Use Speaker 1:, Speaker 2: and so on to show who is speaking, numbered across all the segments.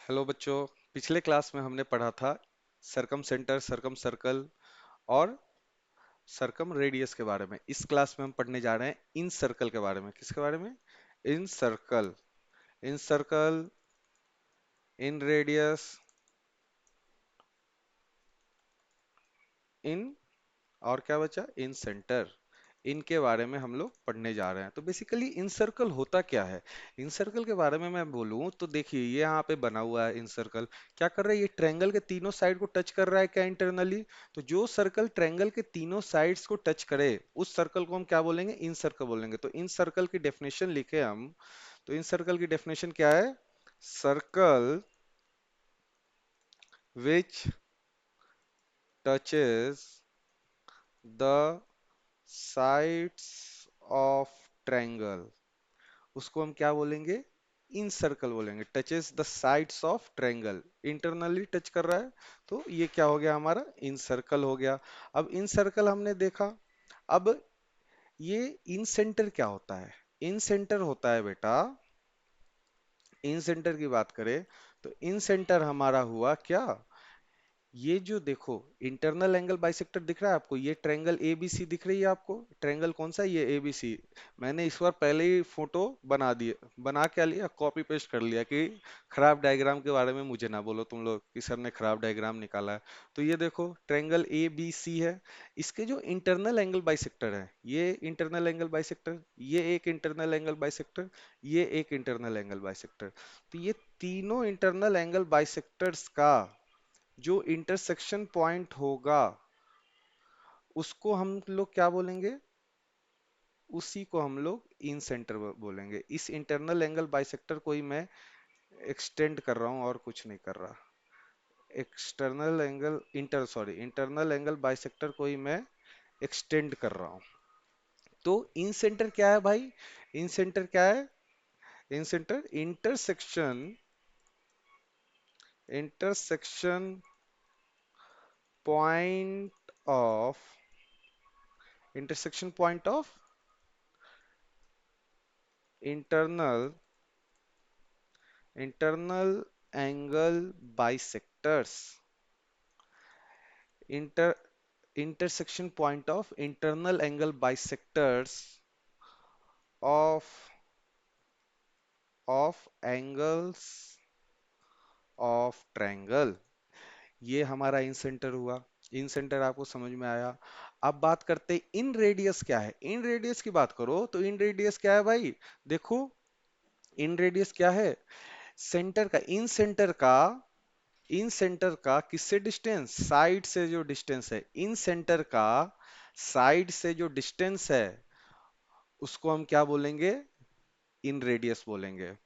Speaker 1: Hello बच्चों। पिछले class में हमने पढ़ा था सरकम सेंटर, सरकम सर्कल और सरकम रेडियस के बारे में। इस क्लास में हम पढ़ने जा रहे हैं इन सर्कल के बारे में। किसके बारे में? Incircle. Incircle, inradius, in और क्या बचा? Incentre. इनके बारे में हम लोग पढ़ने जा रहे हैं। तो बेसिकली इन सर्कल होता क्या है? इन सर्कल के बारे में मैं बोलूं तो देखिए, ये यहाँ पे बना हुआ है इन सर्कल। क्या कर रहा है? ये ट्रायंगल के तीनों साइड को टच कर रहा है क्या इंटरनली? तो जो सर्कल ट्रायंगल के तीनों साइड्स को टच करे उस सर्कल को हम क्या बोलेंगे? इन सर्कल बोलेंगे। तो इन सर्कल की डेफिनेशन लिखे हम। तो इन सर्कल की डेफिनेशन क्या है? Circle which touches the sides of triangle, उसको हम क्या बोलेंगे? इन सर्कल बोलेंगे। Touches the sides of triangle, internally touch कर रहा है, तो ये क्या हो गया? हमारा इन सर्कल हो गया। अब इन सर्कल हमने देखा। अब ये इन सेंटर क्या होता है? इन सेंटर होता है बेटा, इन सेंटर की बात करें तो इन सेंटर हमारा हुआ क्या? ये जो देखो, इंटरनल एंगल बाइसेक्टर दिख रहा है आपको? ये ट्रायंगल एबीसी दिख रही है आपको? ट्रायंगल कौन सा है? ये एबीसी। मैंने इस बार पहले ही फोटो बना दिया। बना क्या लिया? कॉपी पेस्ट कर लिया कि खराब डायग्राम के बारे में मुझे ना बोलो तुम लोग कि सर ने खराब डायग्राम निकाला है। तो ये देखो, ट्रायंगल एबीसी है। इसके जो इंटरनल एंगल बाइसेक्टर है, ये इंटरनल एंगल बाइसेक्टर, ये एक इंटरनल एंगल बाइसेक्टर, ये एक इंटरनल एंगल बाइसेक्टर। तो ये तीनों इंटरनल एंगल बाइसेक्टर्स का जो इंटरसेक्शन पॉइंट होगा उसको हम लोग क्या बोलेंगे? उसी को हम लोग इन सेंटर बोलेंगे। इस इंटरनल एंगल बाइसेक्टर को ही मैं एक्सटेंड कर रहा हूं और कुछ नहीं कर रहा। External angle internal angle bisector को ही मैं एक्सटेंड कर रहा हूं। तो इन सेंटर क्या है भाई? इन सेंटर क्या है? Incentre intersection point of intersection point of internal internal angle bisectors. Inter intersection point of internal angle bisectors of angles of triangle. ये हमारा इन सेंटर हुआ। इन सेंटर आपको समझ में आया? अब बात करते हैं इन रेडियस क्या है। इन रेडियस की बात करो तो इन रेडियस क्या है भाई? देखो, इन रेडियस क्या है? सेंटर का, इन सेंटर का किससे डिस्टेंस? साइड से जो डिस्टेंस है, इन सेंटर का साइड से जो डिस्टेंस है उसको हम क्या बोलेंगे? इन रेडियस बोलेंगे।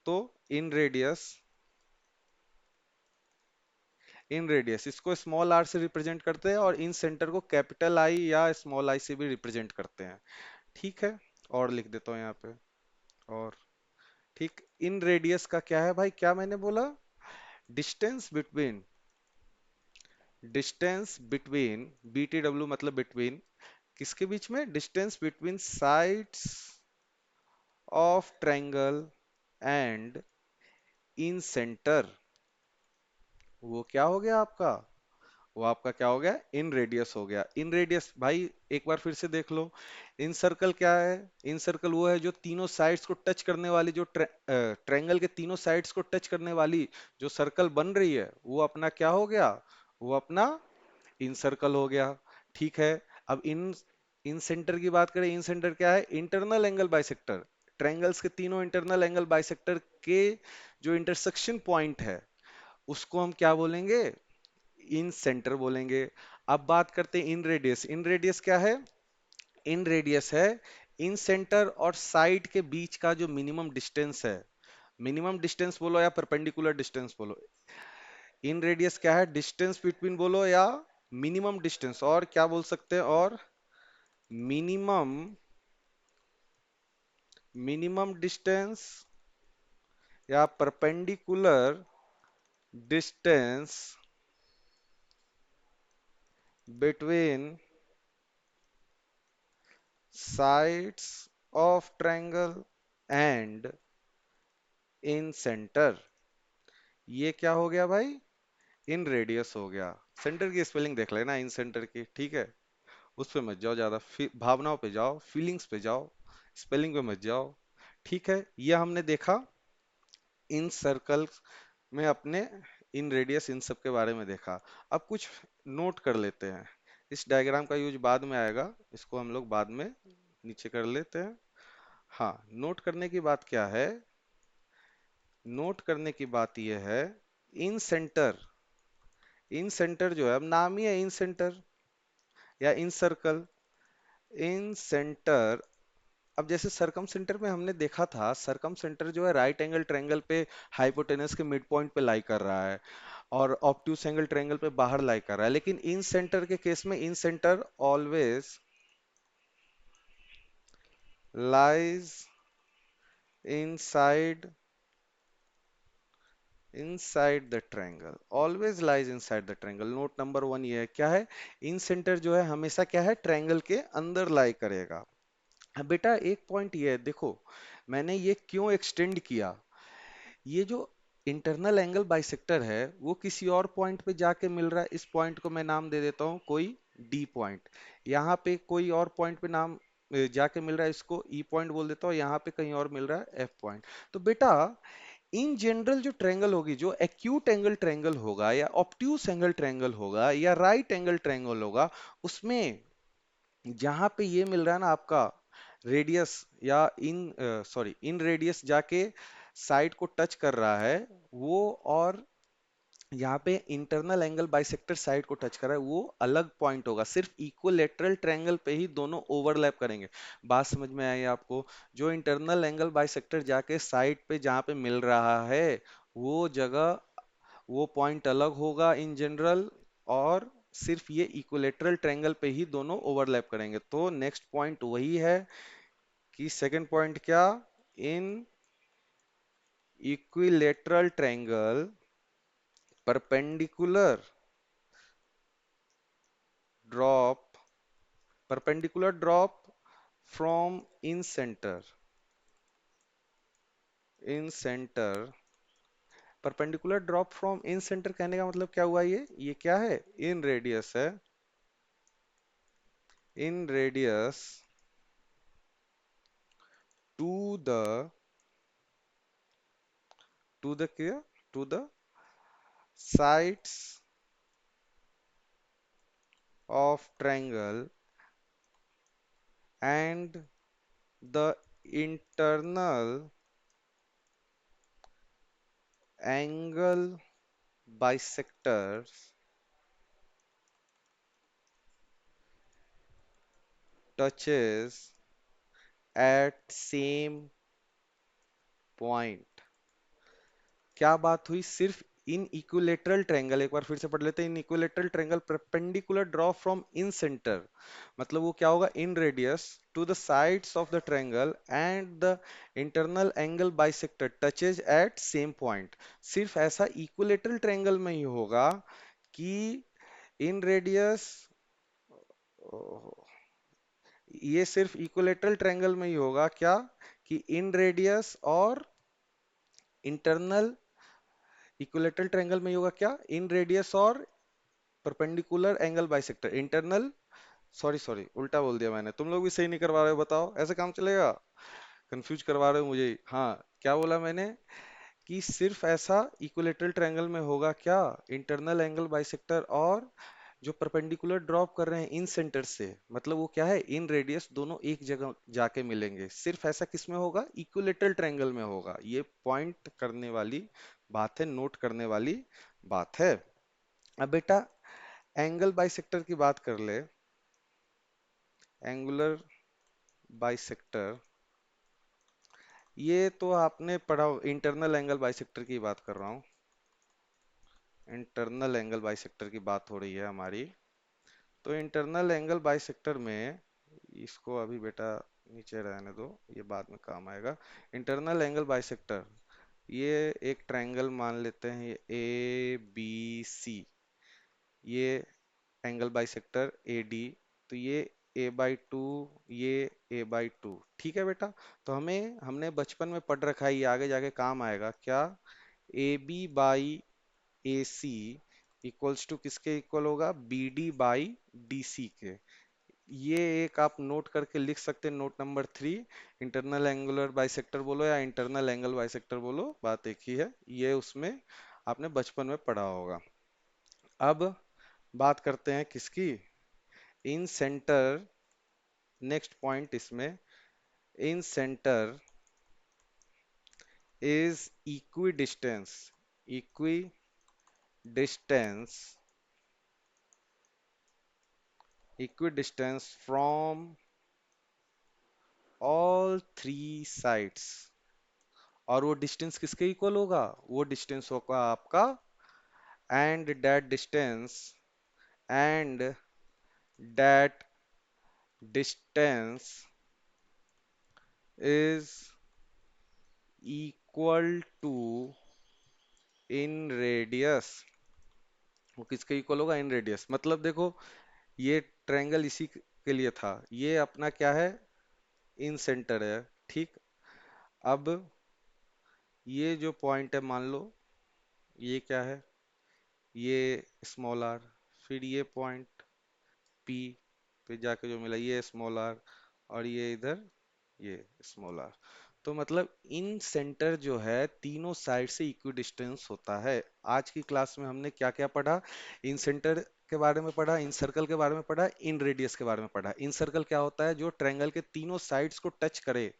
Speaker 1: तो इन रेडियस, इन रेडियस इसको स्मॉल आर से रिप्रेजेंट करते हैं और इन सेंटर को कैपिटल आई या स्मॉल आई से भी रिप्रेजेंट करते हैं। ठीक है, और लिख देता हूँ यहाँ पे। और ठीक, इन रेडियस का क्या है भाई? क्या मैंने बोला? Distance between, distance between, BTW मतलब बिटवीन, किसके बीच में? Distance between sides of triangle and in centre. वो क्या हो गया आपका? वो आपका क्या हो गया? इन रेडियस हो गया। इन रेडियस भाई एक बार फिर से देख लो। इन सर्कल क्या है? इन सर्कल वो है जो तीनों साइड्स को टच करने वाली, जो ट्रायंगल के तीनों साइड्स को टच करने वाली जो सर्कल बन रही है, वो अपना क्या हो गया? वो अपना इन सर्कल हो गया। ठीक है। अब इन इन सेंटर की बात करें। इन सेंटर क्या है? Internal angle bisector. ट्रायंगल्स के तीनों इंटरनल एंगल बाइसेक्टर के जो इंटरसेक्शन पॉइंट है उसको हम क्या बोलेंगे? इन सेंटर बोलेंगे। अब बात करते हैं इन रेडियस। इन रेडियस क्या है? इन रेडियस है इन सेंटर और साइड के बीच का जो मिनिमम डिस्टेंस है। मिनिमम डिस्टेंस बोलो या परपेंडिकुलर डिस्टेंस बोलो। इन रेडियस क्या है? डिस्टेंस बिटवीन बोलो या मिनिमम डिस्टेंस, और क्या बोल सकते हैं? और मिनिमम, मिनिमम डिस्टेंस या perpendicular distance between sides of triangle and in center। ये क्या हो गया भाई? इन रेडियस हो गया। सेंटर की स्पेलिंग देख लेना, इन सेंटर की, ठीक है। उस पे मत जाओ ज्यादा, भावनाओं पे जाओ, फीलिंग्स पे जाओ, स्पेलिंग पे मत जाओ। ठीक है, ये हमने देखा इन सर्कल में अपने, इन रेडियस, इन सब के बारे में देखा। अब कुछ नोट कर लेते हैं। इस डायग्राम का यूज बाद में आएगा, इसको हम लोग बाद में नीचे कर लेते हैं। हाँ, नोट करने की बात क्या है? नोट करने की बात यह है, इन सेंटर, इन सेंटर जो है, अब नाम ही है इन सेंटर या इन सर्कल, इन सेंटर। अब जैसे सरकम सेंटर में हमने देखा था, सरकम सेंटर जो है राइट एंगल ट्रायंगल पे हाइपोटेनस के मिड पॉइंट पे लाई कर रहा है, और ऑब्ट्यूस एंगल ट्रायंगल पे बाहर लाई कर रहा है। लेकिन इन सेंटर के केस में incentre always lies inside, inside the triangle, always lies inside the triangle. Note number one ये है, क्या है? इन सेंटर जो है हमेशा क्या है, ट्रायंगल के अंदर लाई करेगा। अब बेटा एक पॉइंट ये है, देखो मैंने ये क्यों एक्सटेंड किया। ये जो इंटरनल एंगल बाइसेक्टर है वो किसी और पॉइंट पे जाके मिल रहा है। इस पॉइंट को मैं नाम दे देता हूँ कोई डी पॉइंट। यहाँ पे कोई और पॉइंट पे नाम जाके मिल रहा है, इसको ई पॉइंट बोल देता हूँ। यहाँ पे कहीं और मिल रहा है एफ पॉइंट। तो बेटा इन जनरल जो ट्रायंगल होगी, जो एक्यूट एंगल ट्रायंगल होगा या ऑब्ट्यूस एंगल ट्रायंगल होगा या राइट एंगल ट्रायंगल होगा, उसमें जहां पे ये मिल रहा है ना आपका रेडियस, या इन सॉरी इन रेडियस जाके साइड को टच कर रहा है वो, और यहाँ पे इंटरनल एंगल बाइसेक्टर साइड को टच कर रहा है, वो अलग पॉइंट होगा। सिर्फ इक्विलेटरल ट्रायंगल पे ही दोनों ओवरलैप करेंगे। बात समझ में आई आपको? जो इंटरनल एंगल बाइसेक्टर जाके साइड पे जहाँ पे मिल रहा है, वो जगह, वो पॉइंट अलग होगा इन जनरल, और सिर्फ ये इक्विलेटरल ट्रायंगल पे ही दोनों ओवरलैप करेंगे। तो नेक्स्ट पॉइंट वही है कि सेकंड पॉइंट क्या, इन equilateral triangle perpendicular drop, perpendicular drop from in centre, in centre, perpendicular drop from in centre कहने का मतलब क्या हुआ? ये क्या है? इन रेडियस है, inradius to the, to the क्या, to the sides of triangle and the internal angle bisectors touches at same point। क्या बात हुई? सिर्फ इन इक्विलेटरल ट्रायंगल, एक बार फिर से पढ़ लेते हैं, in equilateral triangle perpendicular draw from incentre, मतलब वो क्या होगा, inradius to the sides of the triangle and the internal angle bisector touches at same point. सिर्फ ऐसा इक्विलेटरल ट्रायंगल में ही होगा कि इन रेडियस, ये सिर्फ इक्विलेटरल ट्रायंगल में ही होगा क्या, कि इन रेडियस और इंटरनल, इक्विलेटरल ट्रायंगल में ही होगा क्या, इन रेडियस और perpendicular angle bisector internal, sorry sorry उल्टा बोल दिया मैंने, तुम लोग भी सही नहीं करवा रहे हो, बताओ ऐसे काम चलेगा? कंफ्यूज करवा रहे हो मुझे ही। हाँ, क्या बोला मैंने? कि सिर्फ ऐसा इक्विलेटरल ट्रायंगल में होगा क्या, इंटरनल एंगल बाइसेक्टर और जो परपेंडिकुलर ड्रॉप कर रहे हैं इन सेंटर से, मतलब वो क्या है, इन रेडियस दोनों एक जगह जाके मिलेंगे। सिर्फ ऐसा किस में होगा? इक्विलेटरल ट्रायंगल में होगा। ये पॉइंट करने वाली बात है, नोट करने वाली बात है। अब बेटा एंगल बाइसेक्टर की बात कर ले, एंगुलर बाइसेक्टर, ये तो आपने पढ़ा, इंटरनल एंगल बाइसेक्टर की बात कर रहा हूँ, इंटरनल एंगल बाइसेक्टर की बात हो रही है हमारी। तो इंटरनल एंगल बाइसेक्टर में, इसको अभी बेटा नीचे रहने दो, ये बाद में काम आएगा। इंटरनल एंगल बाइसेक्टर, ये एक ट्रायंगल मान लेते हैं, ये ए बी सी, ये एंगल बाइसेक्टर ए डी। तो ये a/2, ये a/2, ठीक है बेटा। तो हमने बचपन में पढ़ रखा है, ये आगे जाके काम आएगा क्या, A B by A C equals to किसके इक्वल होगा, B D by D C के। ये एक आप नोट करके लिख सकते हैं, note number 3। Internal angular bisector बोलो या इंटरनल एंगल बाइसेक्टर बोलो, बात एक ही है। ये उसमें आपने बचपन में पढ़ा होगा। अब बात करते हैं किसकी, इन सेंटर। नेक्स्ट पॉइंट इसमें, इन centre is equidistance, equidistance, equidistance from all three sides। और वो डिस्टेंस किसके इक्वल होगा, वो डिस्टेंस होगा आपका, and that distance, and that distance is equal to inradius. वो किसके इक्वल होगा, इन रेडियस। मतलब देखो, ये ट्रायंगल इसी के लिए था, ये अपना क्या है, इन सेंटर है, ठीक। अब ये जो पॉइंट है, मान लो ये क्या है, ये स्मॉल आर, फिर ये पॉइंट पी पे जाके जो मिला ये स्मॉल आर, और ये इधर ये स्मॉल आर। तो मतलब इन सेंटर जो है तीनों साइड से इक्वी डिस्टेंस होता है। आज की क्लास में हमने क्या क्या पढ़ा, इन सेंटर के बारे में पढ़ा, इन सर्कल के बारे में पढ़ा, इन रेडियस के बारे में पढ़ा। इन सर्कल क्या होता है, जो ट्रायंगल के तीनों साइड्स को टच करे।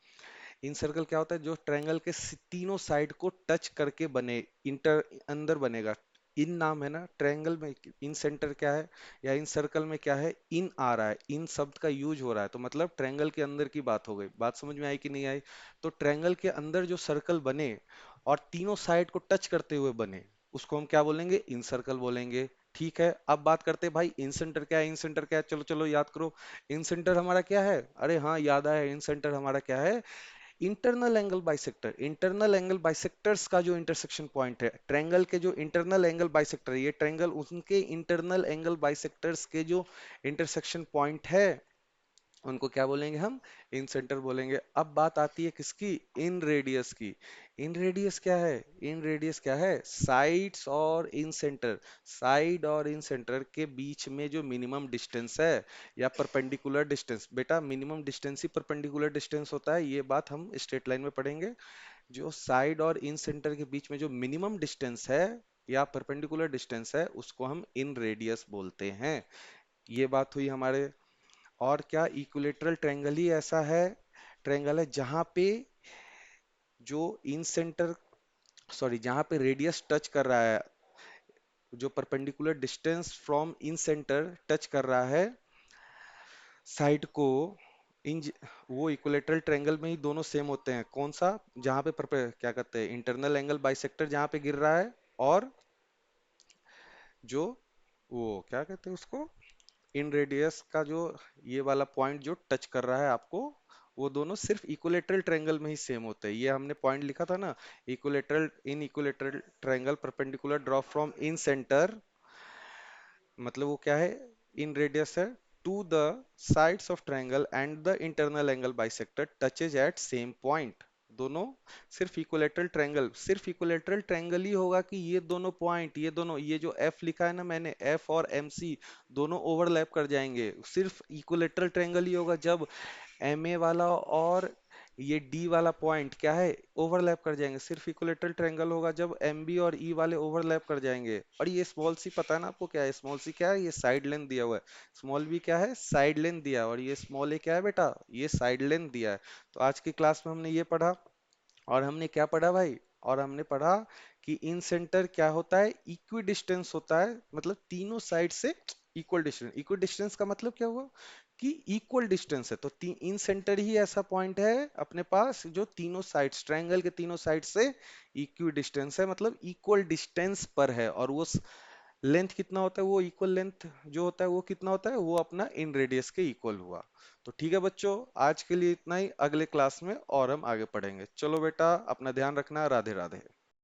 Speaker 1: इन सर्कल क्या होता है, जो ट्रायंगल के तीनों साइड को टच करके बने, इंटर अंदर बनेगा। इन नाम है ना ट्रायंगल में, इन सेंटर क्या है, या इन सर्कल में क्या है, इन आ रहा है, इन शब्द का यूज हो रहा है, तो मतलब ट्रायंगल के अंदर की बात हो गई। बात समझ में आई कि नहीं आई। तो ट्रायंगल के अंदर जो सर्कल बने और तीनों साइड को टच करते हुए बने, उसको हम क्या बोलेंगे, इन सर्कल बोलेंगे। ठीक है, अब बात करते हैं भाई इन सेंटर क्या है, इन सेंटर क्या है, चलो चलो याद करो। इन सेंटर हमारा क्या है, अरे हाँ याद आया, इन सेंटर हमारा क्या है, internal angle bisector. Internal angle bisectors का जो इंटरसेक्शन पॉइंट है, ट्रायंगल के जो इंटरनल एंगल बाइसेक्टर, ये ट्रायंगल उनके इंटरनल एंगल बाइसेक्टर्स के जो इंटरसेक्शन पॉइंट है, उनको क्या बोलेंगे हम, इन सेंटर बोलेंगे। अब बात आती है किसकी, इन रेडियस की। इन रेडियस क्या है, इन रेडियस क्या है, साइड्स और इन सेंटर, साइड और इन सेंटर के बीच में जो मिनिमम डिस्टेंस है, या परपेंडिकुलर डिस्टेंस। बेटा मिनिमम डिस्टेंस ही परपेंडिकुलर डिस्टेंस होता है, ये बात हम स्ट्रेट लाइन में पढ़ेंगे। जो साइड और इन सेंटर के बीच में जो मिनिमम डिस्टेंस है या परपेंडिकुलर डिस्टेंस है, उसको हम इन रेडियस बोलते हैं। ये बात हुई हमारे। और क्या, इक्विलेटरल ट्रायंगल ही ऐसा है, ट्रायंगल है जहां पे जो इन सेंटर, सॉरी, जहां पे रेडियस टच कर रहा है, जो perpendicular distance from in centre touch कर रहा है साइड को, इन वो इक्विलेटरल ट्रायंगल में ही दोनों सेम होते हैं। कौन सा, जहां पे क्या कहते हैं, इंटरनल एंगल बाइसेक्टर जहां पे गिर रहा है, और जो वो क्या कहते हैं उसको, इन रेडियस का जो ये वाला पॉइंट जो टच कर रहा है आपको, वो दोनों सिर्फ इक्विलेटरल ट्रायंगल में ही सेम होते हैं। ये हमने पॉइंट लिखा था ना, equilateral, in equilateral triangle perpendicular draw from incentre, मतलब वो क्या है, इन रेडियस है, to the sides of triangle and the internal angle bisector touches at same point. दोनों सिर्फ इक्विलेटरल ट्रायंगल, सिर्फ इक्विलेटरल ट्रायंगल ही होगा कि ये दोनों पॉइंट, ये दोनों, ये जो एफ लिखा है ना मैंने, एफ और एम सी दोनों ओवरलैप कर जाएंगे। सिर्फ इक्विलेटरल ट्रायंगल ही होगा जब एम ए वाला और ये डी वाला पॉइंट क्या है, ओवरलैप कर जाएंगे। सिर्फ इक्विलेटरल ट्रायंगल होगा जब एम बी और ई वाले ओवरलैप कर जाएंगे। और ये स्मॉल सी पता है ना आपको क्या है, स्मॉल सी क्या है, ये साइड लेंथ दिया हुआ है। स्मॉल बी क्या है, साइड लेंथ दिया है, और ये स्मॉल ए क्या है बेटा, ये साइड लेंथ दिया है। तो आज की क्लास में हमने ये पढ़ा। और हमने क्या पढ़ा भाई, और हमने पढ़ा कि इन सेंटर क्या होता है, इक्वी डिस्टेंस होता है, मतलब तीनों साइड से इक्वल डिस्टेंस। इक्वल डिस्टेंस का मतलब क्या हुआ, कि इक्वल डिस्टेंस है। तो इन सेंटर ही ऐसा पॉइंट है अपने पास जो तीनों साइड्स, ट्रायंगल के तीनों साइड से इक्वी डिस्टेंस है, मतलब इक्वल डिस्टेंस पर है। और वो लेंथ कितना होता है, वो इक्वल लेंथ जो होता है वो कितना होता है, वो अपना इन रेडियस के इक्वल हुआ। तो ठीक है बच्चों, आज के लिए इतना ही, अगले क्लास में और हम आगे पढ़ेंगे। चलो बेटा, अपना ध्यान रखना, राधे राधे।